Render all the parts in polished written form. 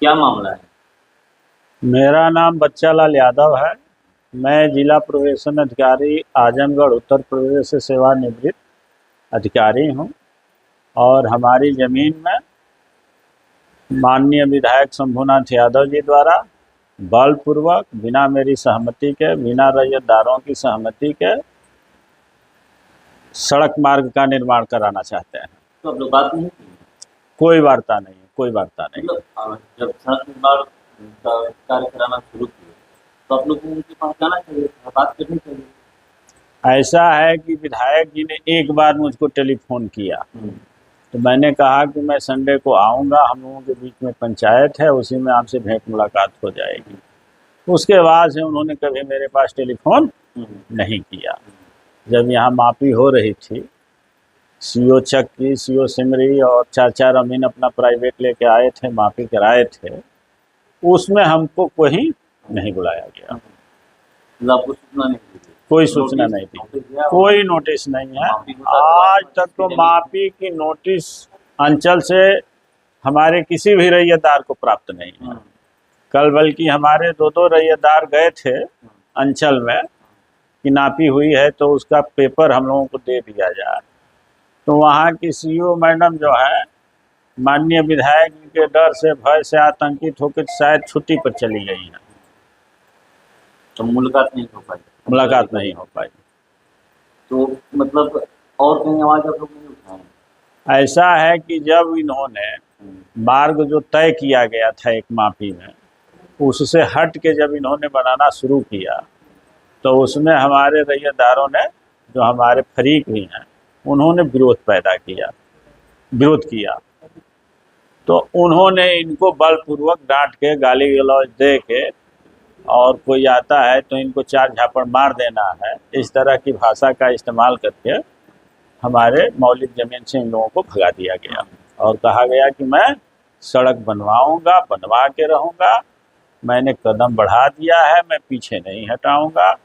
क्या मामला है? मेरा नाम बच्चालाल यादव है। मैं जिला प्रोबेशन अधिकारी आजमगढ़ उत्तर प्रदेश से सेवानिवृत्त अधिकारी हूं और हमारी ज़मीन में माननीय विधायक शंभूनाथ यादव जी द्वारा बलपूर्वक बिना मेरी सहमति के, बिना रैयतदारों की सहमति के सड़क मार्ग का निर्माण कराना चाहते हैं। तो अब लोग बात नहीं की? कोई वार्ता नहीं है, कोई वार्ता नहीं। मतलब जब सड़क निर्माण का कार्य कराना शुरू किए तो आप लोगों को उनके पास जाना चाहिए था, बात करनी चाहिए। ऐसा है कि विधायक जी ने एक बार मुझको टेलीफोन किया तो मैंने कहा कि मैं संडे को आऊँगा, हम लोगों के बीच में पंचायत है, उसी में आपसे भेंट मुलाकात हो जाएगी। उसके बाद से उन्होंने कभी मेरे पास टेलीफोन नहीं किया। जब यहाँ मापी हो रही थी, सीओ चक्की, सीओ सिमरी और 4-4 अमीन अपना प्राइवेट लेके आए थे, मापी कराए थे, उसमें हमको कोई नहीं बुलाया गया। मतलब आपको सूचना नहीं दी? कोई सूचना नहीं दी, कोई नोटिस नहीं है। आज तक तो मापी की नोटिस अंचल से हमारे किसी भी रैयतदार को प्राप्त नहीं है। कल बल्कि हमारे 2-2 रैयतदार गए थे अंचल में कि नापी हुई है तो उसका पेपर हम लोगों को दे दिया जाए, तो वहाँ की सीईओ मैडम जो है माननीय विधायक जी के डर से, भय से आतंकित होकर शायद छुट्टी पर चली गई है। तो मुलाकात नहीं हो पाई? मुलाकात नहीं हो पाई। तो मतलब और कहीं आवाज आप लोग नहीं उठाए? ऐसा है कि जब इन्होंने मार्ग जो तय किया गया था एक मापी में, उससे हट के जब इन्होंने बनाना शुरू किया तो उसमें हमारे रैयतदारों ने, जो हमारे फरीक भी हैं, उन्होंने विरोध किया। तो उन्होंने इनको बलपूर्वक डांट के, गाली गलौज दे के, और कोई आता है तो इनको 4 झापड़ मार देना है, इस तरह की भाषा का इस्तेमाल करके हमारे मौलिक ज़मीन से इन लोगों को भगा दिया गया और कहा गया कि मैं सड़क बनवाऊंगा, बनवा के रहूँगा। मैंने कदम बढ़ा दिया है, मैं पीछे नहीं हटाऊंगा।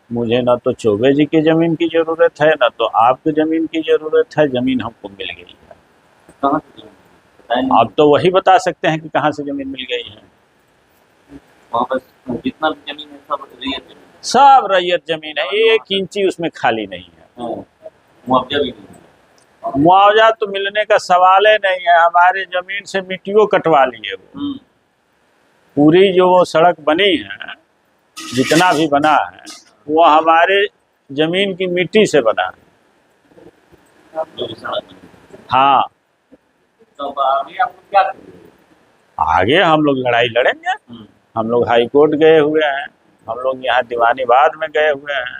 मुझे न तो चौबे जी की ज़मीन की ज़रूरत है, न तो आपकी ज़मीन की ज़रूरत है। ज़मीन हमको मिल गई है। कहाँ से बताएं? आप तो वही बता सकते हैं कि कहाँ से ज़मीन मिल गई है। वहाँ पर जितना भी जमीन है सब रैयत जमीन है? सब रैयत ज़मीन है, 1 इंची उसमें खाली नहीं है। मुआवजा भी नहीं है? मुआवजा तो मिलने का सवाल ही नहीं है। हमारी ज़मीन से मिट्टियों कटवा लिए वो। पूरी जो वो सड़क बनी है, जितना भी बना है, वो हमारे ज़मीन की मिट्टी से बना है। जो भी सड़क बनी है। हाँ, तो अब आगे आपको क्या करेंगे? आगे हम लोग लड़ाई लड़ेंगे। हम लोग हाई कोर्ट गए हुए हैं, हम लोग यहाँ दीवानीबाद में गए हुए हैं,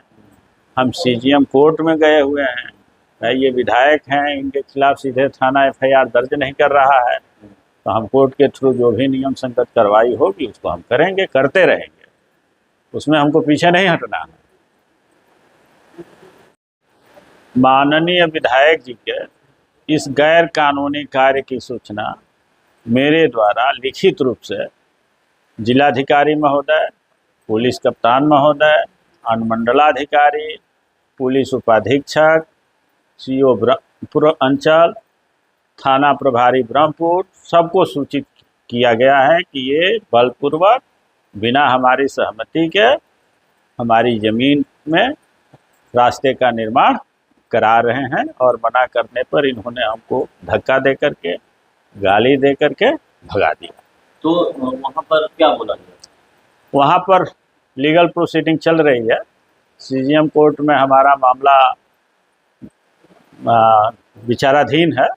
हम सीजीएम कोर्ट में गए हुए हैं। ये विधायक हैं, इनके खिलाफ सीधे थाना एफआईआर दर्ज नहीं कर रहा है, तो हम कोर्ट के थ्रू जो भी नियम संगत कार्रवाई होगी उसको हम करेंगे, करते रहेंगे। उसमें हमको पीछे नहीं हटना है। माननीय विधायक जी के इस गैर कानूनी कार्य की सूचना मेरे द्वारा लिखित रूप से जिलाधिकारी महोदय, पुलिस कप्तान महोदय, अनुमंडलाधिकारी, पुलिस उपाधीक्षक, सीओ पूर्व अंचल, थाना प्रभारी ब्रह्मपुर, सबको सूचित किया गया है कि ये बलपूर्वक बिना हमारी सहमति के हमारी ज़मीन में रास्ते का निर्माण करा रहे हैं, और मना करने पर इन्होंने हमको धक्का दे करके, गाली दे करके भगा दिया। तो वहाँ पर क्या बोला गया? वहाँ पर लीगल प्रोसीडिंग चल रही है। सीजीएम कोर्ट में हमारा मामला विचाराधीन है।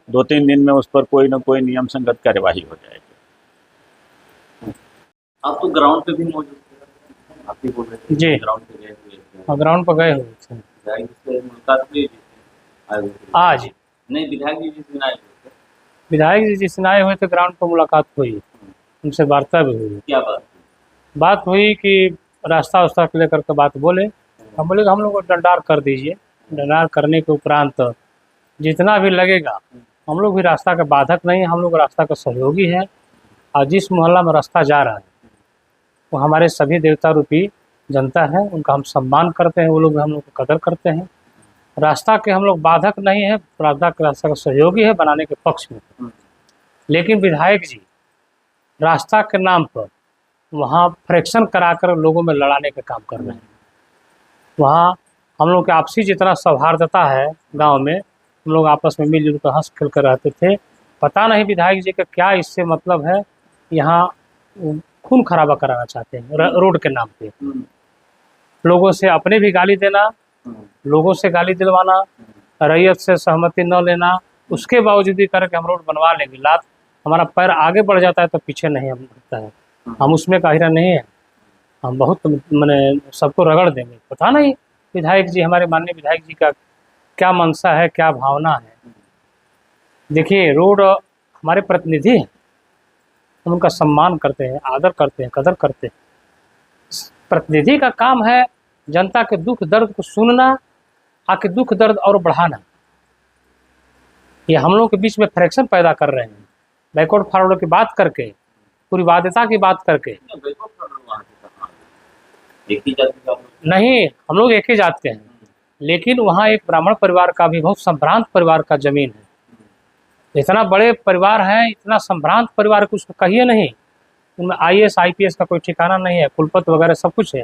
2-3 दिन में उस पर कोई न कोई नियम संगत कार्यवाही हो जाएगी। आप तो ग्राउंड पे भी मौजूद थे, आप ही बोल रहे थे जी, ग्राउंड पे गए हुए थे। हाँ, ग्राउंड पर गए हुए थे। विधायक जी से मुलाकात हुई थी? आए हुए थे? आज नहीं, विधायक जी जिस दिन आए हुए थे। विधायक जी जिस दिन आए हुए थे ग्राउंड पर मुलाकात हुई, उनसे वार्ता भी हुई। क्या बात? बात हुई कि रास्ता वास्ता को लेकर के बात बोले। हम बोले कि हम लोग को डंडार कर दीजिए। डंडार करने के उपरांत जितना भी लगेगा, हम लोग भी रास्ता का बाधक नहीं है, हम लोग रास्ता का सहयोगी हैं। और जिस मोहल्ला में रास्ता जा रहा है वो हमारे सभी देवता रूपी जनता है, उनका हम सम्मान करते हैं, वो लोग हम लोग को कदर करते हैं। रास्ता के हम लोग बाधक नहीं है, रास्ता का सहयोगी है, बनाने के पक्ष में। लेकिन विधायक जी रास्ता के नाम पर वहाँ फ्रैक्शन कराकर लोगों में लड़ाने का काम कर रहे हैं। वहाँ हम लोग के आपसी जितना सौहार्दता है गांव में, हम लोग आपस में मिलजुल कर हंस खेल कर रहते थे। पता नहीं विधायक जी का क्या इससे मतलब है, यहाँ खून खराबा कराना चाहते हैं रोड के नाम पे। लोगों से अपने भी गाली देना, लोगों से गाली दिलवाना, रैयत से सहमति न लेना, उसके बावजूद भी करके हम रोड बनवा लेंगे। लात हमारा पैर आगे बढ़ जाता है तो पीछे नहीं हम लगता है, हम उसमें काहिरा नहीं है, हम बहुत मैंने सबको रगड़ देंगे। पता नहीं विधायक जी, हमारे माननीय विधायक जी का क्या मंशा है, क्या भावना है। देखिए, रोड हमारे प्रतिनिधि हैं, हम उनका सम्मान करते हैं, आदर करते हैं, कदर करते हैं। प्रतिनिधि का काम है जनता के दुख दर्द को सुनना, आके दुख दर्द और बढ़ाना। ये हम लोग के बीच में फ्रैक्शन पैदा कर रहे हैं, बैकवर्ड फॉरवर्ड की बात करके, पूरी बाध्यता की बात करके। एक ही जाति का नहीं, हम लोग एक ही जात के हैं, लेकिन वहाँ एक ब्राह्मण परिवार का भी बहुत संभ्रांत परिवार का जमीन है। इतना बड़े परिवार है, इतना संभ्रांत परिवार कुछ कहिए नहीं, उनमें IAS IPS का कोई ठिकाना नहीं है, कुलपति वगैरह सब कुछ है,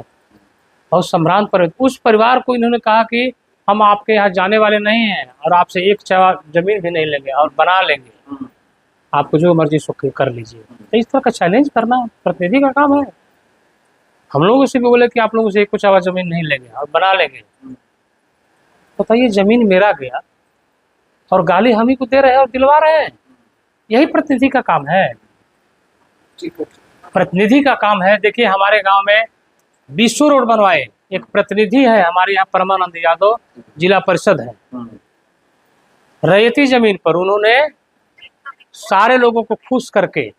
बहुत संभ्रांत परिवार। उस परिवार को इन्होंने कहा कि हम आपके यहाँ जाने वाले नहीं हैं और आपसे एक जमीन भी नहीं लेंगे और बना लेंगे, आपको जो मर्जी सो कर लीजिए। तो इस तरह का चैलेंज करना प्रतिनिधि का काम है। हम लोगों से भी बोले कि आप लोगों से एक कुछ आवाज जमीन नहीं लेंगे और बना लेंगे। बताइए, जमीन मेरा गया और गाली हम ही को दे रहे हैं और दिलवा रहे हैं। यही प्रतिनिधि का काम है, प्रतिनिधि का काम है। देखिए, हमारे गांव में 20 रोड बनवाए, एक प्रतिनिधि है हमारे यहाँ परमानंद यादव, जिला परिषद है। रैयती जमीन पर उन्होंने सारे लोगों को खुश करके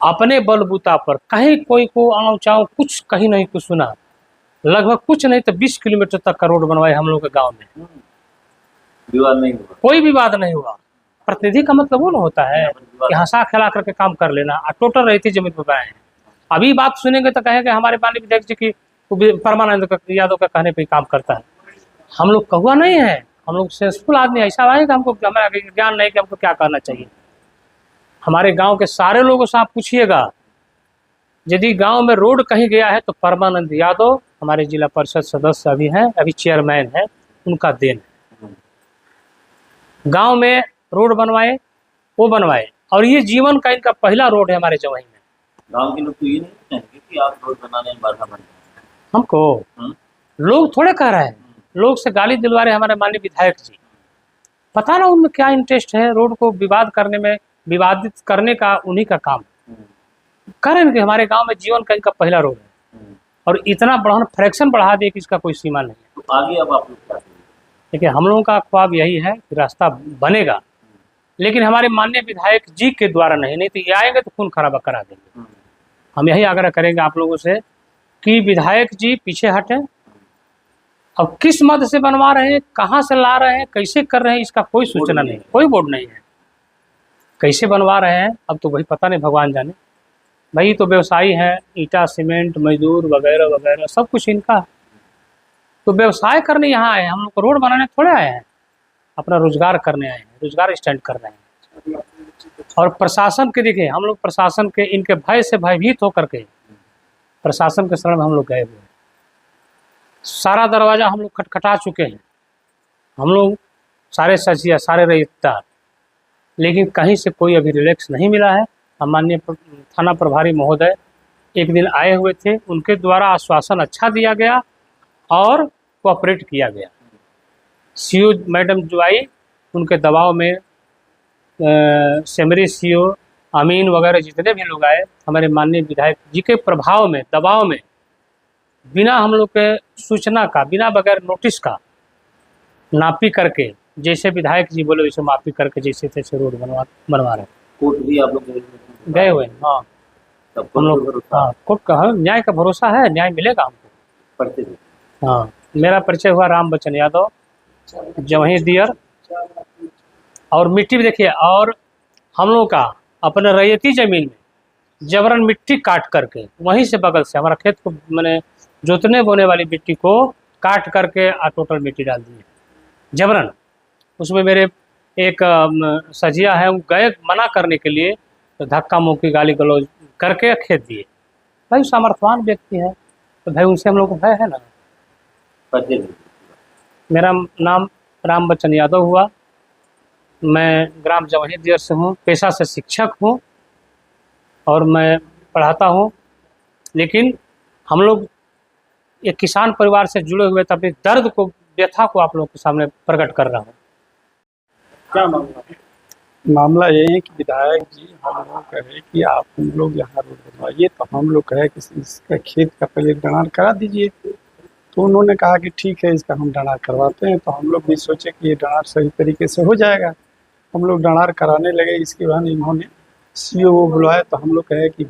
अपने बलबूता पर कहीं कोई को आँव चाव कुछ कहीं नहीं कुछ सुना, लगभग कुछ नहीं तो 20 किलोमीटर तक का रोड बनवाए हम लोग के गांव में। विवाद नहीं हुआ, कोई विवाद नहीं हुआ। प्रतिनिधि का मतलब वो न होता है कि हंसा खिला करके काम कर लेना, टोटल रहती जमीन पर बनाए हैं। अभी बात सुनेंगे तो कहेंगे हमारे माननीय विधायक जी की परमानंद यादव का कहने पे काम करता है। हम लोग कहुआ नहीं है, हम लोग सेंसफुल आदमी। ऐसा आएगा हमको, हमारा ज्ञान नहीं कि हमको क्या करना चाहिए। हमारे गांव के सारे लोगों से आप पूछिएगा, यदि गांव में रोड कहीं गया है तो परमानंद यादव हमारे जिला परिषद सदस्य अभी हैं, अभी चेयरमैन है, उनका देन है। गांव में रोड बनवाए, वो बनवाए, और ये जीवन का इनका पहला रोड है हमारे जवाई में। गांव के लोग तो ये नहीं चाहेंगे कि आप रोड बनाने में बाधा बन जाए। हमको लोग थोड़े कह रहे हैं, लोग से गाली दिलवा रहे हमारे माननीय विधायक जी। पता ना उनमें क्या इंटरेस्ट है, रोड को विवाद करने में, विवादित करने का उन्हीं का काम। कह रहे हैं कि हमारे गांव में जीवन का इनका पहला रोड है, और इतना बढ़ा फ्रैक्शन बढ़ा दिए कि इसका कोई सीमा नहीं है। तो आगे अब आप लोग क्या करेंगे? देखिए, हम लोगों का ख्वाब यही है कि रास्ता बनेगा, लेकिन हमारे माननीय विधायक जी के द्वारा नहीं तो ये आएंगे तो खून खराबा करा देंगे। हम यही आग्रह करेंगे आप लोगों से कि विधायक जी पीछे हटें। अब किस मद से बनवा रहे हैं, कहाँ से ला रहे हैं, कैसे कर रहे हैं, इसका कोई सूचना नहीं, कोई बोर्ड नहीं है। कैसे बनवा रहे हैं अब तो वही पता नहीं, भगवान जाने। भाई तो व्यवसायी हैं, ईटा सीमेंट मजदूर वगैरह वगैरह सब कुछ इनका। तो व्यवसाय करने यहाँ आए हैं, हम लोग रोड बनाने थोड़े आए हैं, अपना रोजगार करने आए हैं, रोजगार स्टैंड कर रहे हैं। और प्रशासन के देखिए, हम लोग प्रशासन के इनके भय से भयभीत होकर के प्रशासन के शरण में हम लोग गए हुए हैं। सारा दरवाज़ा हम लोग खटखटा चुके हैं, हम लोग सारे सचिया, सारे रईसदार, लेकिन कहीं से कोई अभी रिलैक्स नहीं मिला है। हम माननीय थाना प्रभारी महोदय एक दिन आए हुए थे, उनके द्वारा आश्वासन अच्छा दिया गया और कोऑपरेट किया गया। CO मैडम जो आई, उनके दबाव में सेमरी CO अमीन वगैरह जितने भी लोग आए, हमारे माननीय विधायक जी के प्रभाव में, दबाव में, बिना हम लोग के सूचना का, बिना बगैर नोटिस का नापी करके, जैसे विधायक जी बोले वैसे मापी करके जैसे तैसे रोड बनवा रहे हैं। कोर्ट भी आप लोग गए हुए हैं। हाँ, हम लोग, हाँ, कोर्ट का न्याय का भरोसा है, न्याय मिलेगा हमको। पढ़ते थे। हाँ, मेरा परिचय हुआ राम बच्चन यादव, जवही दियर, और मिट्टी भी देखिए। और हम लोग का अपने रैयती जमीन में जबरन मिट्टी काट करके, वहीं से बगल से हमारा खेत को, मैंने जोतने बोने वाली मिट्टी को काट करके टोटल मिट्टी डाल दी है जबरन। उसमें मेरे एक सजिया है, वो गए मना करने के लिए, तो धक्का मुक्की गाली गलौज करके खेत दिए। भाई सामर्थ्यवान व्यक्ति है तो भाई उनसे हम लोग को है ना। परिचय दीजिए। मेरा नाम राम बच्चन यादव हुआ। मैं ग्राम जवाही दियर से हूँ, पेशा से शिक्षक हूँ और मैं पढ़ाता हूँ। लेकिन हम लोग एक किसान परिवार से जुड़े हुए तो अपने दर्द को, व्यथा को आप लोग के सामने प्रकट कर रहा हूँ। क्या मामला है? मामला ये है कि विधायक जी हम लोग कहे कि आप हम लोग यहाँ रोड बनवाइए, तो हम लोग कहे कि इसका खेत का पहले डणार करा दीजिए। तो उन्होंने कहा कि ठीक है, इसका हम डणार करवाते हैं। तो हम लोग भी सोचे कि ये डणार सही तरीके से हो जाएगा। हम लोग डणार कराने लगे। इसके बाद इन्होंने सीओ को बुलाया, तो हम लोग कहे कि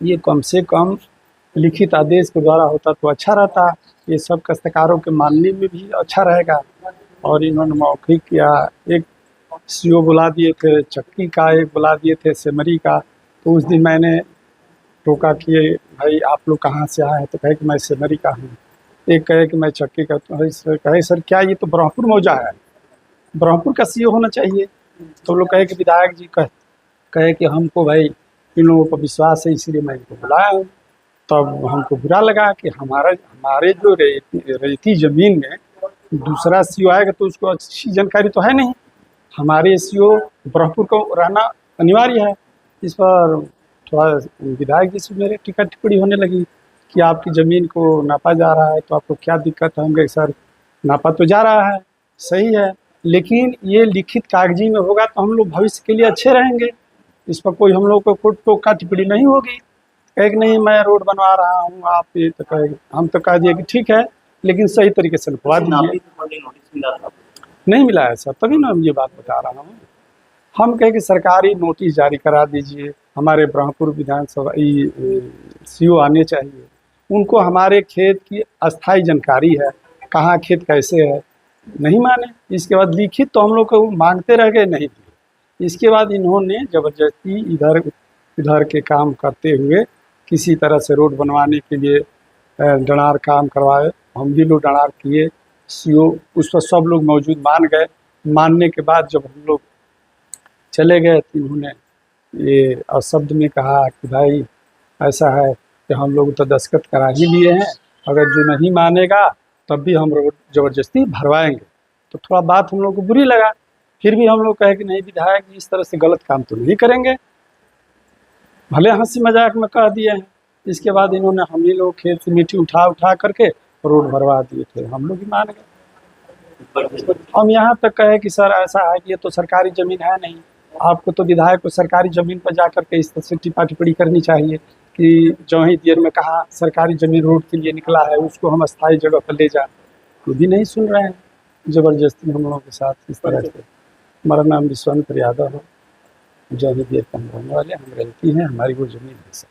ये कम से कम लिखित आदेश के द्वारा होता तो अच्छा रहता, ये सब काश्तकारों के मानने में भी अच्छा रहेगा। और इन्होंने मौखिक किया, एक सीओ बुला दिए थे चक्की का, एक बुला दिए थे सेमरी का। तो उस दिन मैंने टोका कि भाई आप लोग कहाँ से आए हैं, तो कहे कि मैं सेमरी का हूँ। एक कहे कि मैं चक्की का। तो कहे सर क्या ये तो ब्रह्मपुर मौजा है, ब्रह्मपुर का सीओ होना चाहिए। तो लोग कहे कि विधायक जी कहे कि हमको भाई इन लोगों पर विश्वास है, इसीलिए मैं इनको बुलाया हूँ। तब हमको बुरा लगा कि हमारे जो रेती ज़मीन में दूसरा सीओ आएगा तो उसको अच्छी जानकारी तो है नहीं। हमारे सीओ ब्रह्मपुर को रहना अनिवार्य है। इस पर थोड़ा विधायक जी से मेरे टिक्का टिप्पणी होने लगी कि आपकी ज़मीन को नापा जा रहा है तो आपको क्या दिक्कत है। हम कहे सर नापा तो जा रहा है, सही है, लेकिन ये लिखित कागजी में होगा तो हम लोग भविष्य के लिए अच्छे रहेंगे। इस पर कोई हम लोग को टोका टिप्पणी नहीं होगी। कहे कि नहीं मैं रोड बनवा रहा हूँ, आप ये तो कहे, हम तो कह दिए कि ठीक है लेकिन सही तरीके से लिखवा दीजिए। नोटिस मिला था? नहीं मिला है सर, तभी ना हम ये बात बता रहा हूँ। हम कहे कि सरकारी नोटिस जारी करा दीजिए। हमारे ब्रह्मपुर विधानसभा सीओ आने चाहिए, उनको हमारे खेत की अस्थायी जानकारी है, कहाँ खेत कैसे है। नहीं माने। इसके बाद लिखित तो हम लोग को मांगते रह गए, नहीं दिए। इसके बाद इन्होंने ज़बरदस्ती इधर के काम करते हुए किसी तरह से रोड बनवाने के लिए डणार काम करवाए। हम भी लोग डणार किए, सीओ उस पर सब लोग मौजूद मान गए। मानने के बाद जब हम लोग चले गए तो इन्होंने ये अशब्द में कहा कि भाई ऐसा है कि हम लोग तो दस्तखत करा ही लिए हैं, अगर जो नहीं मानेगा तब भी हम रोड ज़बरदस्ती भरवाएंगे। तो थोड़ा बात हम लोग को बुरी लगा। फिर भी हम लोग कहे कि नहीं विधायक जी इस तरह से गलत काम तो नहीं करेंगे, भले हंसी मजाक में कह दिए हैं। इसके बाद इन्होंने हम ही लोग खेत से मिट्टी उठा करके रोड भरवा दिए थे। हम लोग ही मान गए। हम यहाँ तक कहे कि सर ऐसा है कि ये तो सरकारी ज़मीन है नहीं, आपको तो विधायक को सरकारी ज़मीन पर जा करके इस तरह से टिप्पा टिप्पणी करनी चाहिए कि जवाही दियर में कहा सरकारी ज़मीन रोड के लिए निकला है, उसको हम अस्थायी जगह पर ले जाए। वो भी नहीं सुन रहे हैं, ज़बरदस्ती हम लोगों के साथ इस तरह से। हमारा नाम विश्वामित्र यादव है, जवाही दियर का हम रहने वाले, हम रहती हैं, हमारी वो ज़मीन है सर।